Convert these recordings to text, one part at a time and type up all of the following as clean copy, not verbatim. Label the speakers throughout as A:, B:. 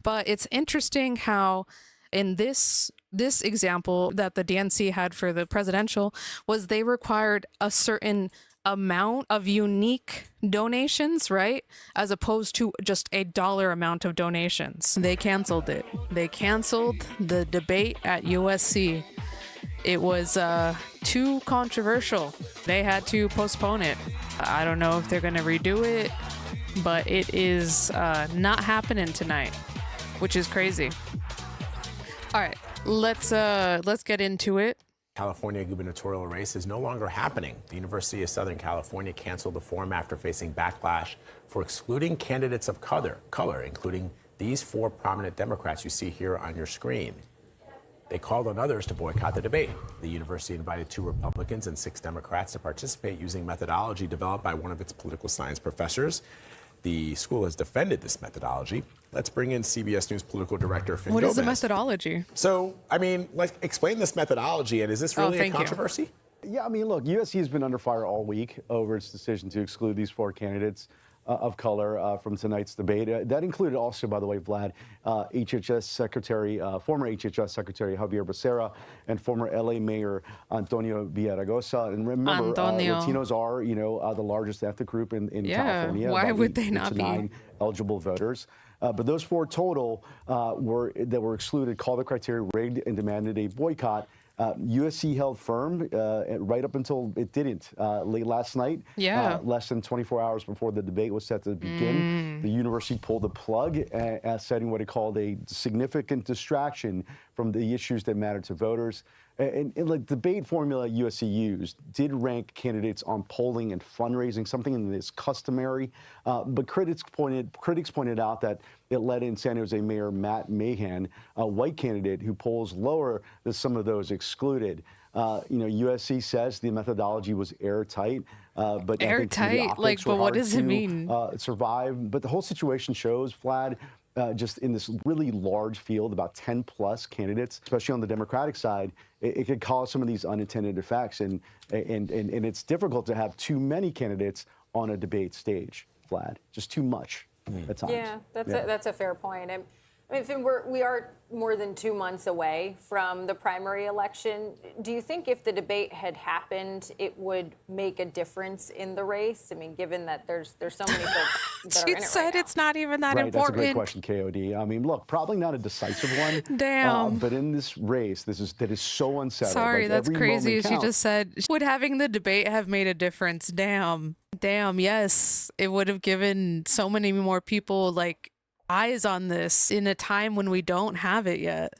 A: But it's interesting how in this example that the DNC had for the presidential was they required a certain amount of unique donations, right? As opposed to just a dollar amount of donations. They canceled it. They canceled the debate at USC. It was too controversial. They had to postpone it. I don't know if they're going to redo it, but it is not happening tonight, which is crazy. All right, let's get into it.
B: California gubernatorial race is no longer happening. The University of Southern California canceled the forum after facing backlash for excluding candidates of color, including these 4 prominent Democrats you see here on your screen. They called on others to boycott the debate. The university invited 2 Republicans and 6 Democrats to participate using methodology developed by one of its political science professors. The school has defended this methodology. Let's bring in CBS News political director Finn
A: What
B: Gomez.
A: is the methodology?
B: So, I mean, let's explain this methodology, and is this really a controversy?
C: Yeah, I mean, look, USC has been under fire all week over its decision to exclude these 4 candidates of color from tonight's debate. That included also, by the way, Vlad, HHS Secretary, former HHS Secretary Xavier Becerra and former LA Mayor Antonio Villaraigosa. And remember, Latinos are, you know, the largest ethnic group in California.
A: Why would they not be?
C: 9 eligible voters. But those 4 total that were excluded called the criteria rigged and demanded a boycott. USC held firm right up until it didn't. Late last night, less than 24 hours before the debate was set to begin, the university pulled the plug, citing what it called a significant distraction from the issues that matter to voters. And like debate formula USC used did rank candidates on polling and fundraising, something that is customary. But critics pointed out that it let in San Jose Mayor Matt Mahan, a white candidate who polls lower than some of those excluded. You know, USC says the methodology was airtight, but
A: airtight, like, but what does it mean?
C: Survive, but the whole situation shows, Vlad, just in this really large field, about 10 plus candidates, especially on the Democratic side, it could cause some of these unintended effects. And it's difficult to have too many candidates on a debate stage, Vlad, just too much at times.
D: Yeah, that's a fair point. I mean, Finn, we are more than 2 months away from the primary election. Do you think if the debate had happened, it would make a difference in the race? I mean, given that there's so many folks that are in it
A: She said it's not even that important.
C: That's a great question, KOD. I mean, look, probably not a decisive one.
A: Damn.
C: But in this race, that is so unsettled.
A: Sorry,
C: like,
A: that's crazy. She
C: counts.
A: just said, would having the debate have made a difference? Damn, yes. It would have given so many more people, like, eyes on this in a time when we don't have it yet.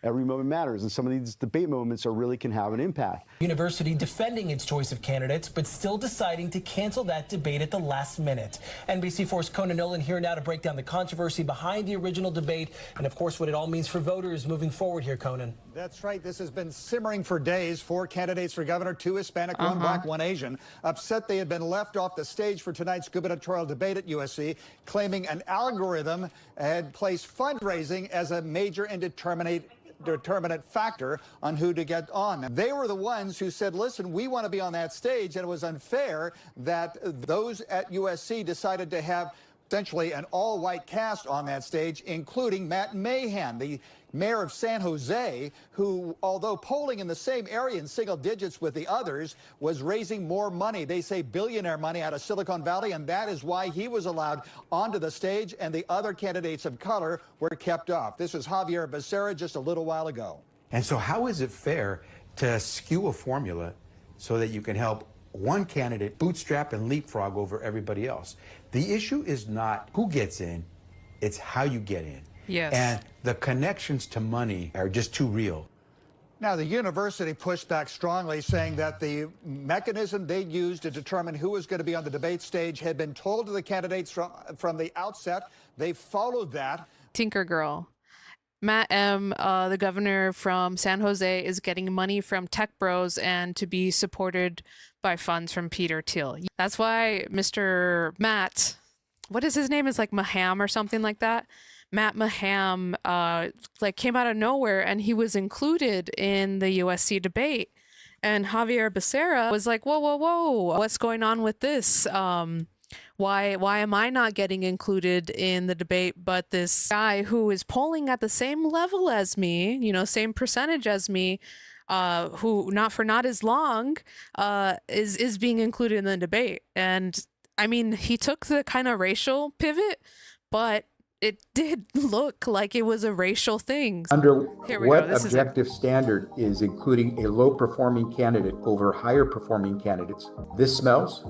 C: Every moment matters, and some of these debate moments really can have an impact.
E: University defending its choice of candidates, but still deciding to cancel that debate at the last minute. NBC4's Conan Nolan here now to break down the controversy behind the original debate and, of course, what it all means for voters moving forward here, Conan.
F: That's right. This has been simmering for days. 4 candidates for governor, 2 Hispanic, 1 black, 1 Asian, upset they had been left off the stage for tonight's gubernatorial debate at USC, claiming an algorithm had placed fundraising as a major indeterminate factor on who to get on. They were the ones who said, listen, we want to be on that stage, and it was unfair that those at USC decided to have essentially an all-white cast on that stage, including Matt Mahan, the mayor of San Jose, who, although polling in the same area in single digits with the others, was raising more money. They say billionaire money out of Silicon Valley, and that is why he was allowed onto the stage, and the other candidates of color were kept off. This is Xavier Becerra just a little while ago.
G: And so how is it fair to skew a formula so that you can help one candidate bootstrap and leapfrog over everybody else? The issue is not who gets in, it's how you get in.
A: Yes.
G: And the connections to money are just too real.
F: Now, the university pushed back strongly, saying that the mechanism they used to determine who was going to be on the debate stage had been told to the candidates from the outset. They followed that.
A: Tinker Girl. Matt M., the governor from San Jose, is getting money from tech bros and to be supported by funds from Peter Thiel. That's why Mr. Matt, what is his name? Is like Maham or something like that. Matt Maham like came out of nowhere, and he was included in the USC debate. And Xavier Becerra was like, whoa, what's going on with this? Why am I not getting included in the debate, but this guy who is polling at the same level as me, same percentage as me, who not as long, is being included in the debate? And I mean, he took the kind of racial pivot, but it did look like it was a racial thing.
G: Under what
A: This
G: objective standard is including a low-performing candidate over higher-performing candidates? This smells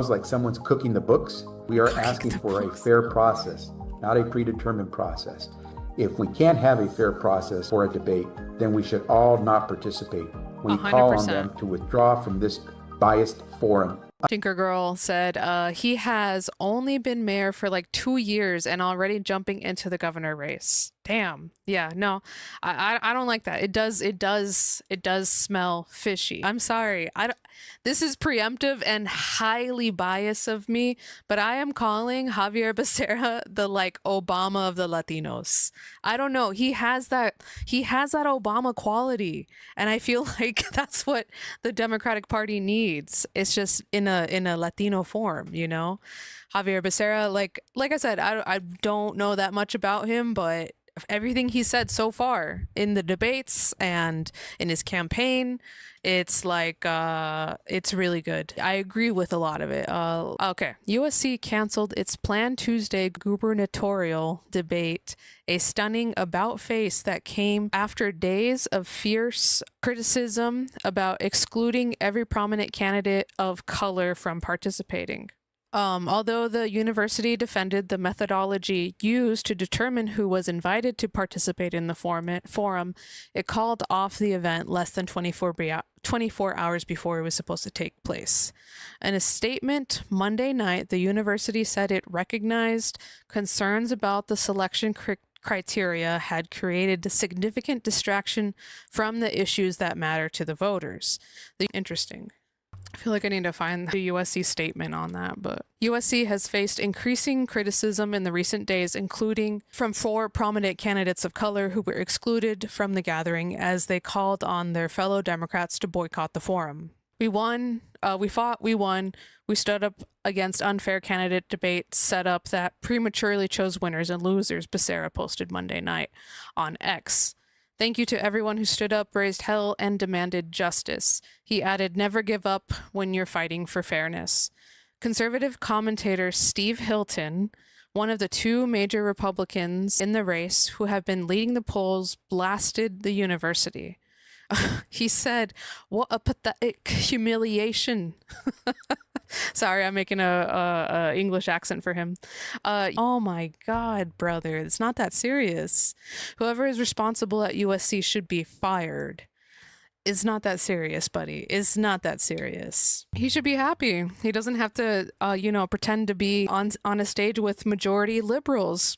G: like someone's cooking the books. We are asking for a fair process, not a predetermined process. If we can't have a fair process for a debate, then we should all not participate. We
A: 100%.
G: call on them to withdraw from this biased forum.
A: Tinker Girl said he has only been mayor for like 2 years and already jumping into the governor race. Damn. Yeah, no, I don't like that. It does smell fishy. I'm sorry. This is preemptive and highly biased of me, but I am calling Xavier Becerra the Obama of the Latinos. I don't know. He has that Obama quality, and I feel like that's what the Democratic Party needs. It's just in a Latino form, Xavier Becerra, like I said, I don't know that much about him, but everything he said so far in the debates and in his campaign, it's it's really good. I agree with a lot of it. Okay. USC canceled its planned Tuesday gubernatorial debate, a stunning about-face that came after days of fierce criticism about excluding every prominent candidate of color from participating. Although the university defended the methodology used to determine who was invited to participate in the forum, it called off the event less than 24 hours before it was supposed to take place. In a statement Monday night, the university said it recognized concerns about the selection criteria had created a significant distraction from the issues that matter to the voters. Interesting. I feel like I need to find the USC statement on that, but USC has faced increasing criticism in the recent days, including from 4 prominent candidates of color who were excluded from the gathering as they called on their fellow Democrats to boycott the forum. We won, we fought, we won. We stood up against unfair candidate debate setup that prematurely chose winners and losers, Becerra posted Monday night on X. Thank you to everyone who stood up, raised hell, and demanded justice. He added, never give up when you're fighting for fairness. Conservative commentator Steve Hilton, one of the 2 major Republicans in the race who have been leading the polls, blasted the university. He said, what a pathetic humiliation. Sorry, I'm making a English accent for him. Oh my God, brother, it's not that serious. Whoever is responsible at USC should be fired. It's not that serious, buddy. It's not that serious. He should be happy. He doesn't have to, pretend to be on a stage with majority liberals.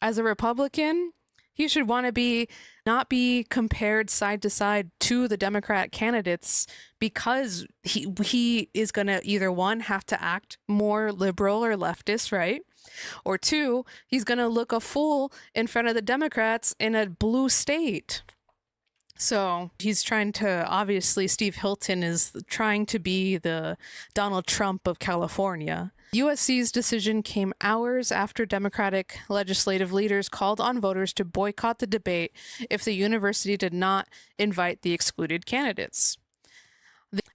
A: As a Republican, he should want to not be compared side to side to the Democrat candidates, because he is going to either 1, have to act more liberal or leftist, right? Or 2, he's going to look a fool in front of the Democrats in a blue state. So he's trying to, obviously, Steve Hilton is trying to be the Donald Trump of California. USC's decision came hours after Democratic legislative leaders called on voters to boycott the debate if the university did not invite the excluded candidates.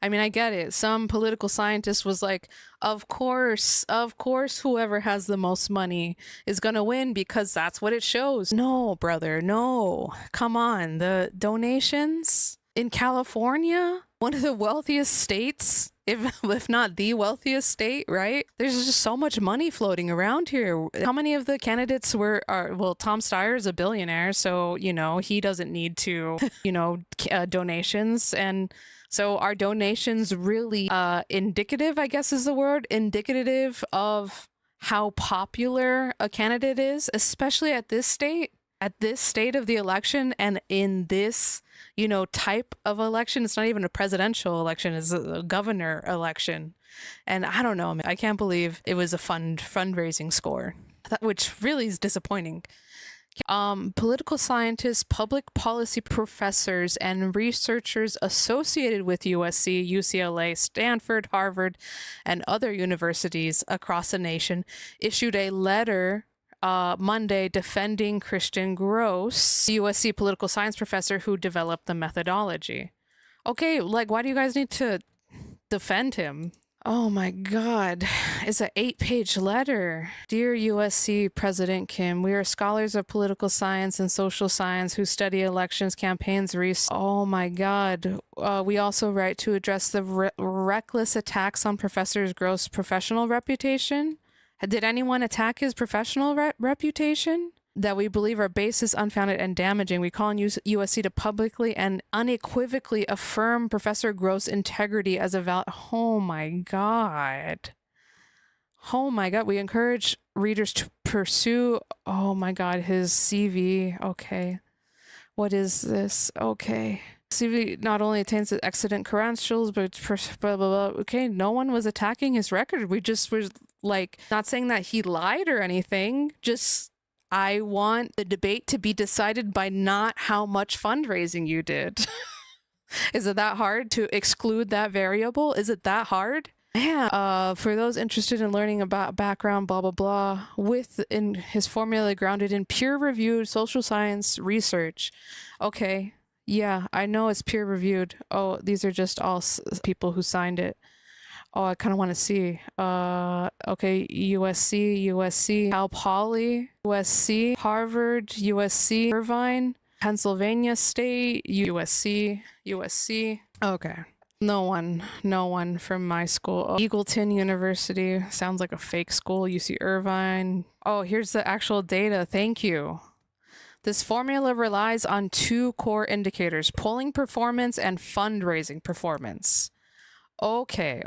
A: I mean, I get it. Some political scientist was like, of course, whoever has the most money is going to win because that's what it shows. No, brother, no. Come on. The donations in California, one of the wealthiest states, if not the wealthiest state, right? There's just so much money floating around here. How many of the candidates Tom Steyer is a billionaire, so, he doesn't need to, donations. And so are donations really indicative, I guess is the word, indicative of how popular a candidate is, especially at this state of the election and in this, type of election? It's not even a presidential election, it's a governor election. And I don't know, I can't believe it was a fundraising score, which really is disappointing. Political scientists, public policy professors, and researchers associated with USC, UCLA, Stanford, Harvard, and other universities across the nation issued a letter Monday defending Christian Gross, USC political science professor who developed the methodology. Okay, like, why do you guys need to defend him? Oh my God, it's an 8-page letter. Dear USC President Kim, we are scholars of political science and social science who study elections, campaigns, research. Oh my God. We also write to address the reckless attacks on Professor Gross' professional reputation. Did anyone attack his professional reputation? That we believe are baseless, unfounded, and damaging. We call on USC to publicly and unequivocally affirm Professor Gross' integrity as a Oh my God. Oh my God. We encourage readers to pursue, oh my God, his CV. Okay. What is this? Okay. CV not only attains the excellent credentials, but blah, blah, blah. Okay, no one was attacking his record. We just were like, not saying that he lied or anything, just I want the debate to be decided by not how much fundraising you did. Is it that hard to exclude that variable? Is it that hard? Man, for those interested in learning about background, blah, blah, blah, in his formula grounded in peer-reviewed social science research. Okay, yeah, I know it's peer-reviewed. Oh, these are just all people who signed it. Oh, I kind of want to see. Okay, USC, Cal Poly, USC, Harvard, USC, Irvine, Pennsylvania State, USC. Okay. No one from my school. Oh, Eagleton University, sounds like a fake school. UC Irvine. Oh, here's the actual data. Thank you. This formula relies on 2 core indicators, polling performance and fundraising performance. Okay,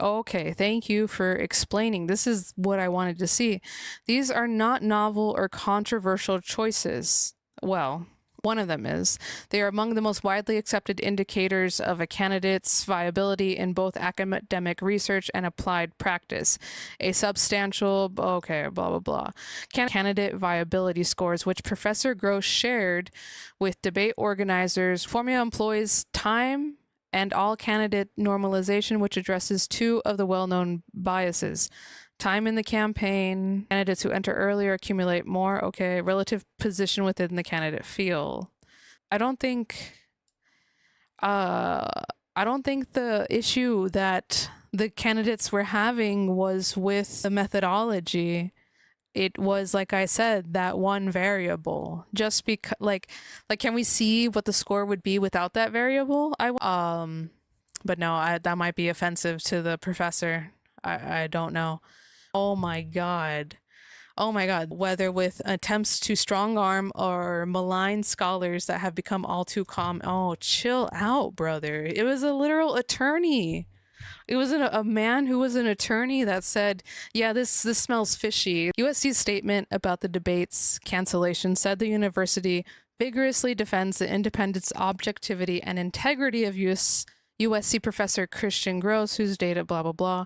A: thank you for explaining. This is what I wanted to see. These are not novel or controversial choices. Well, one of them is. They are among the most widely accepted indicators of a candidate's viability in both academic research and applied practice. A substantial, okay, blah, blah, blah. Candidate viability scores, which Professor Gross shared with debate organizers. Formula employs time and all candidate normalization, which addresses 2 of the well-known biases. Time in the campaign, candidates who enter earlier accumulate more, okay, relative position within the candidate field. I don't think the issue that the candidates were having was with the methodology. It was, like I said, that one variable. Just because, like, can we see what the score would be without that variable? But no, that might be offensive to the professor. I don't know. Oh my God. Whether with attempts to strong arm or malign scholars that have become all too common. Oh, chill out, brother. It was a literal attorney. It was a man who was an attorney that said, yeah, this smells fishy. USC's statement about the debate's cancellation said the university vigorously defends the independence, objectivity, and integrity of USC professor Christian Gross, whose data, blah, blah,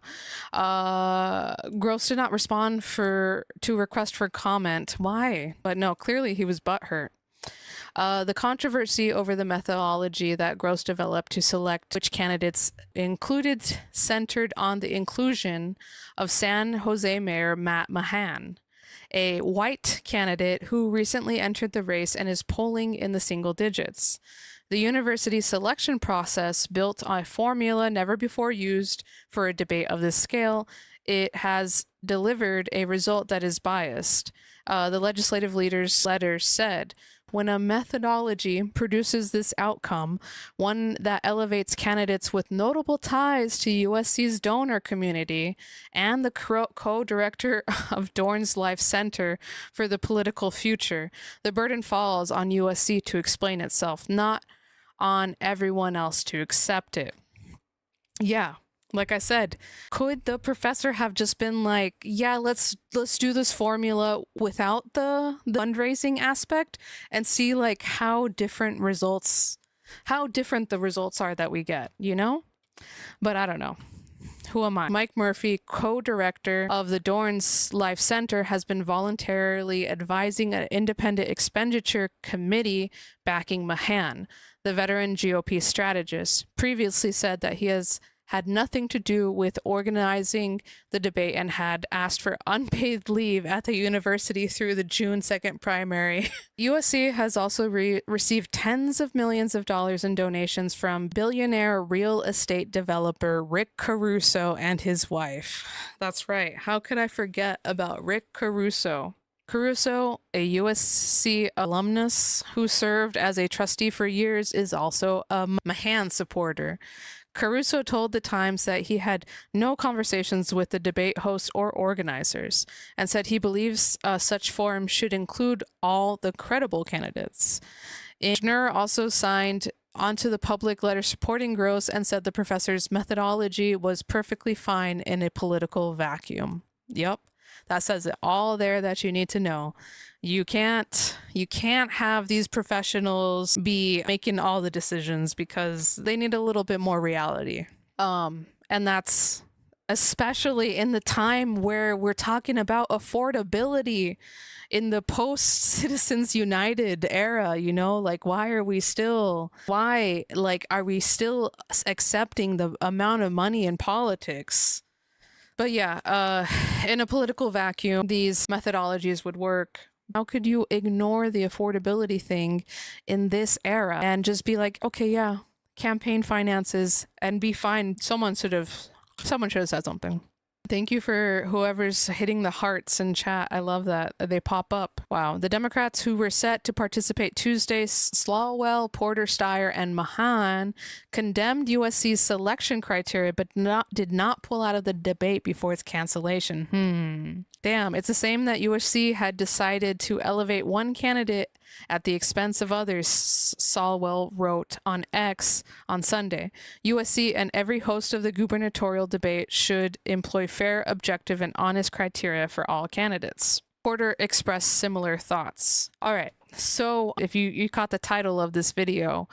A: blah. Gross did not respond to request for comment. Why? But no, clearly he was butthurt. The controversy over the methodology that Gross developed to select which candidates included centered on the inclusion of San Jose Mayor Matt Mahan, a white candidate who recently entered the race and is polling in the single digits. The university's selection process built on a formula never before used for a debate of this scale. It has delivered a result that is biased. The legislative leader's letter said, when a methodology produces this outcome, one that elevates candidates with notable ties to USC's donor community and the co-director of Dorn's Life Center for the Political Future, the burden falls on USC to explain itself, not on everyone else to accept it. Yeah. Like I said, could the professor have just been like, yeah, let's do this formula without the fundraising aspect and see like how different the results are that we get, you know? But I don't know. who am I? Mike Murphy, co-director of the Dorrance Life Center, has been voluntarily advising an independent expenditure committee backing Mahan. The veteran GOP strategist previously said that he has had nothing to do with organizing the debate and had asked for unpaid leave at the university through the June 2nd primary. USC has also received tens of millions of dollars in donations from billionaire real estate developer Rick Caruso and his wife. That's right. How could I forget about Rick Caruso? Caruso, a USC alumnus who served as a trustee for years, is also a Mahan supporter. Caruso told The Times that he had no conversations with the debate hosts or organizers and said he believes such forums should include all the credible candidates. Schnur also signed onto the public letter supporting Gross and said the professor's methodology was perfectly fine in a political vacuum. Yep, that says it all there that you need to know. You can't have these professionals be making all the decisions because they need a little bit more reality. And that's especially in the time where we're talking about affordability in the post Citizens United era, you know, like are we still accepting the amount of money in politics? But yeah, in a political vacuum, these methodologies would work. How could you ignore the affordability thing in this era and just be like, okay, yeah, campaign finances and be fine? Someone should have said something. Thank you for whoever's hitting the hearts in chat. I love that. They pop up. Wow. The Democrats who were set to participate Tuesday, Swalwell, Porter, Steyer, and Mahan, condemned USC's selection criteria, but did not pull out of the debate before its cancellation. Damn, it's the same that USC had decided to elevate one candidate at the expense of others, Swalwell wrote on X on Sunday. USC and every host of the gubernatorial debate should employ fair, objective, and honest criteria for all candidates. Porter expressed similar thoughts. All right, so if you caught the title of this video,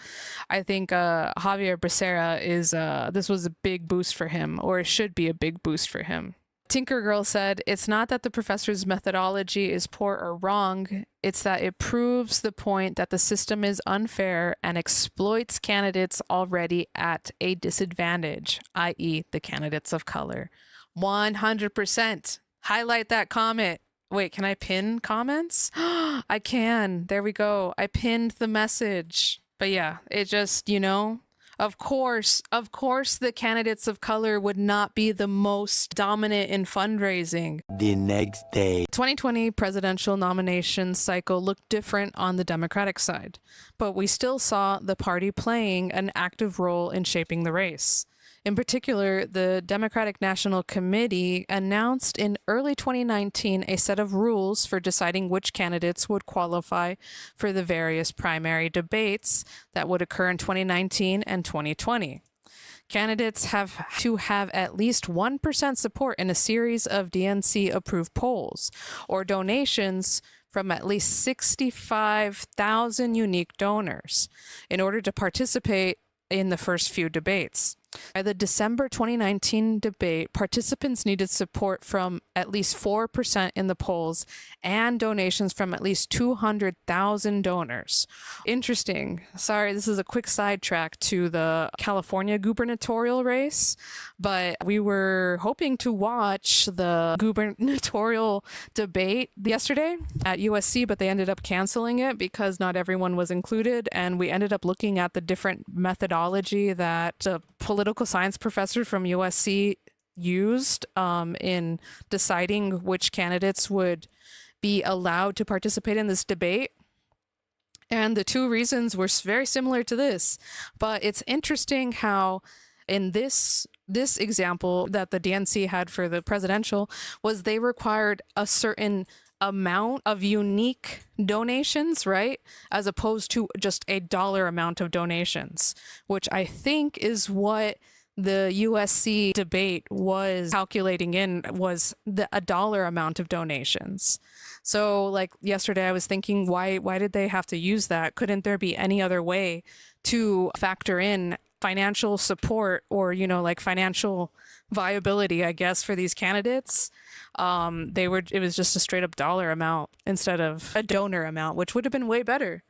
A: I think Xavier Becerra is, this was a big boost for him, or it should be a big boost for him. Tinker Girl said, it's not that the professor's methodology is poor or wrong, it's that it proves the point that the system is unfair and exploits candidates already at a disadvantage, i.e. the candidates of color. 100%. Highlight that comment. Wait, can I pin comments? I can. There we go. I pinned the message. But yeah, it just, you know, Of course, the candidates of color would not be the most dominant in fundraising.
H: The next day.
A: 2020 presidential nomination cycle looked different on the Democratic side, but we still saw the party playing an active role in shaping the race. In particular, the Democratic National Committee announced in early 2019 a set of rules for deciding which candidates would qualify for the various primary debates that would occur in 2019 and 2020. Candidates have to have at least 1% support in a series of DNC-approved polls or donations from at least 65,000 unique donors in order to participate in the first few debates. By the December 2019 debate, participants needed support from at least 4% in the polls and donations from at least 200,000 donors. Interesting. Sorry, this is a quick sidetrack to the California gubernatorial race, but we were hoping to watch the gubernatorial debate yesterday at USC, but they ended up canceling it because not everyone was included, and we ended up looking at the different methodology that the political science professor from USC used in deciding which candidates would be allowed to participate in this debate. And the two reasons were very similar to this. But it's interesting how in this example that the DNC had for the presidential was they required a certain amount of unique donations, right? As opposed to just a dollar amount of donations, which I think is what the USC debate was calculating in, was a dollar amount of donations. So like yesterday I was thinking, why did they have to use that? Couldn't there be any other way to factor in financial support or, you know, like financial viability, I guess, for these candidates. It was just a straight up dollar amount instead of a donor amount, which would have been way better.